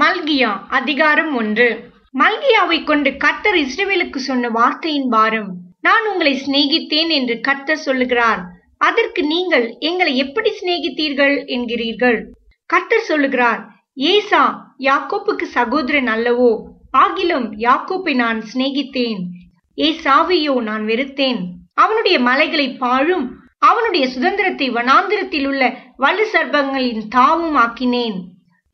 மல்கியா அதிகாரம் 1. மல்கியாவை கொண்டு கர்த்தர் இஸ்ரவேலுக்கு சொன்ன வார்த்தையின் பாரம். நான் உங்களை சிநேகித்தேன் என்று கர்த்தர் சொல்லுகிறார். அதற்கு நீங்கள் எங்களை எப்படி சிநேகித்தீர்கள் என்கிறீர்கள். கர்த்தர் சொல்லுகிறார், ஏசா யாக்கோப்புக்கு சகோதரன் அல்லவோ? ஆகிலும் யாக்கோப்பை நான் சிநேகித்தேன், ஏசாவையோ நான் வெறுத்தேன். அவனுடைய மலைகளை பாழும், அவனுடைய சுதந்திரத்தை வனாந்திரத்தில் உள்ள வலு சர்ப்பங்களின் தாவும் ஆக்கினேன்.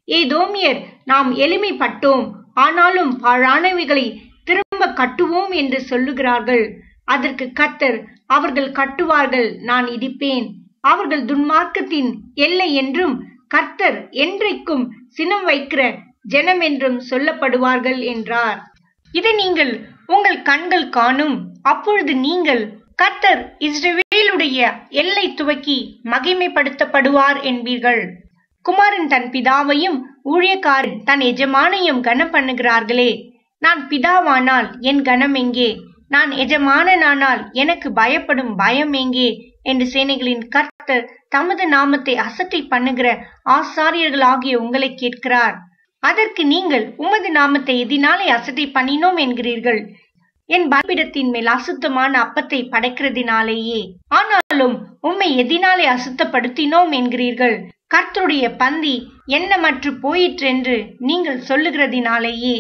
ஏதோமியர், நாம் எளிமைப்பட்டோம், ஆனாலும் பாழானவைகளை திரும்ப கட்டுவோம் என்று சொல்லுகிறார்கள். அதற்கு கர்த்தர், அவர்கள் கட்டுவார்கள், நான் இடிப்பேன். அவர்கள் துன்மார்க்கத்தின் எல்லை என்றும் கர்த்தர் என்றைக்கும் சினம் வைக்கிற ஜனம் என்றும் சொல்லப்படுவார்கள் என்றார். இதை நீங்கள் உங்கள் கண்கள் காணும். அப்பொழுது நீங்கள், கர்த்தர் இஸ்ரவேலுடைய எல்லை துவக்கி மகிமைப்படுத்தப்படுவார் என்பீர்கள். குமாரன் தன் பிதாவையும் ஊழியக்காரன் தன் எஜமானையும் கனம் பண்ணுகிறார்களே. நான் பிதாவானால் என் கனம் எங்கே? நான் எஜமானனானால் எனக்கு பயப்படும் பயம் எங்கே? என்று சேனைகளின் கர்த்தர் தமது நாமத்தை அசட்டை பண்ணுகிற ஆசாரியர்களாகிய உங்களை கேட்கிறார். அதற்கு நீங்கள், உமது நாமத்தை எதினாலே அசட்டை பண்ணினோம் என்கிறீர்கள். என் பலிபீடத்தின் மேல் அசுத்தமான அப்பத்தை படைக்கிறதினாலேயே. ஆனாலும் உம்மை எதினாலே அசுத்தப்படுத்தினோம் என்கிறீர்கள். கர்த்தருடைய பந்தி எண்ணமற்று போயிற்றென்று நீங்கள் சொல்லுகிறதினாலேயே.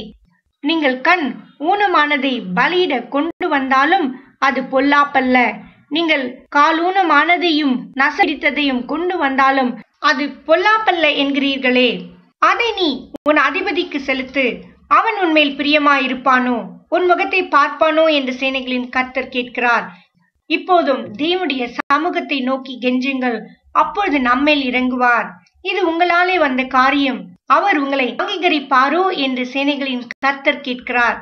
நீங்கள் கண் ஊனமானதை பலியிட கொண்டு வந்தாலும் அது பொல்லாப்பல்ல. நீங்கள் காலூனமானதையும் நசடித்ததையும் கொண்டு வந்தாலும் அது பொல்லாப்பல்ல என்கிறீர்களே. அதை நீ உன் அதிபதிக்கு செலுத்து, அவன் உன்மேல் பிரியமாயிருப்பானோ, உன் முகத்தை பார்ப்பானோ என்று சேனைகளின் கர்த்தர் கேட்கிறார். இப்போதும் தேவனுடைய சமூகத்தை நோக்கி கெஞ்சுங்கள், அப்பொழுது நம்மேல் இறங்குவார். இது உங்களாலே வந்த காரியம், அவர் உங்களை அங்கீகரிப்பாரோ என்று சேனைகளின் கர்த்தர் கேட்கிறார்.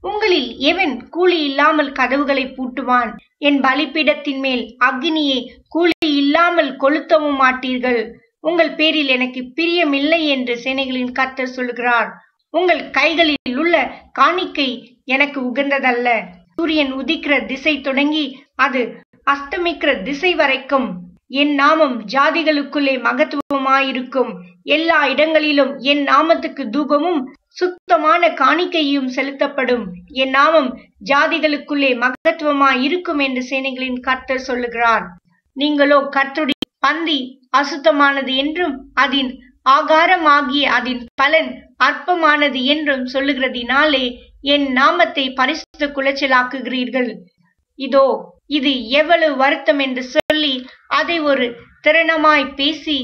உங்களில் எவன் கூலி இல்லாமல் கதவுகளை பூட்டுவான்? என் பலிபீடத்தின் மேல் அக்னியை கூலி இல்லாமல் கொளுத்தவும் மாட்டீர்கள். உங்கள் பேரில் எனக்கு பிரியமில்லை என்று சேனைகளின் கர்த்தர் சொல்கிறார். உங்கள் கைகளில் உள்ள காணிக்கை எனக்கு உகந்ததல்ல. சூரியன் உதிக்கிற திசை தொடங்கி அது அஸ்தமிக்கிற திசை வரைக்கும் என் நாமம் ஜாதிகளுக்குள்ளே மகத்துவமாயிருக்கும். எல்லா இடங்களிலும் என் நாமத்துக்கு தூபமும் சுத்தமான காணிக்கையும் செலுத்தப்படும். என் நாமம் ஜாதிகளுக்குள்ளே மகத்துவமாயிருக்கும் என்று சேனைகளின் கர்த்தர் சொல்லுகிறார். நீங்களோ கர்த்தருடைய பந்தி அசுத்தமானது என்றும் அதின் ஆகாரமாகிய அதின் பலன் அற்பமானது என்றும் சொல்லுகிறதினாலே என் நாமத்தை பரிசுத்த குலைச்சலாக்குகிறீர்கள். இதோ இது எவ்வளவு வருத்தம் என்று சொல்லி அதை ஒரு திறனமாய் பேசி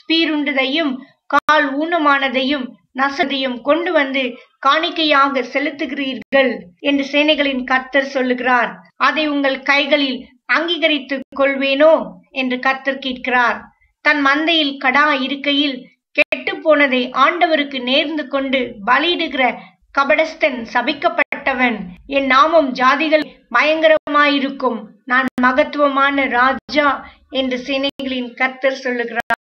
பீருண்டதையும் கால் ஊனமானதையும் நசதையும் கொண்டு வந்து காணிக்கையாக செலுத்துகிறீர்கள் என்று சேனைகளின் கர்த்தர் சொல்லுகிறார். அதை உங்கள் கைகளில் அங்கீகரித்துக் கொள்வேனோ என்று கர்த்தர் கேட்கிறார். தன் மந்தையில் கடா இருக்கையில் கெட்டு போனதை ஆண்டவருக்கு நேர்ந்து கொண்டு பலியிடுகிற கபடஸ்தன் சபிக்கப்பட்டவன். என் நாமம் ஜாதிகள் பயங்கரமாயிருக்கும். நான் மகத்துவமான ராஜா என்று சேனைகளின் கர்த்தர் சொல்லுகிறார்.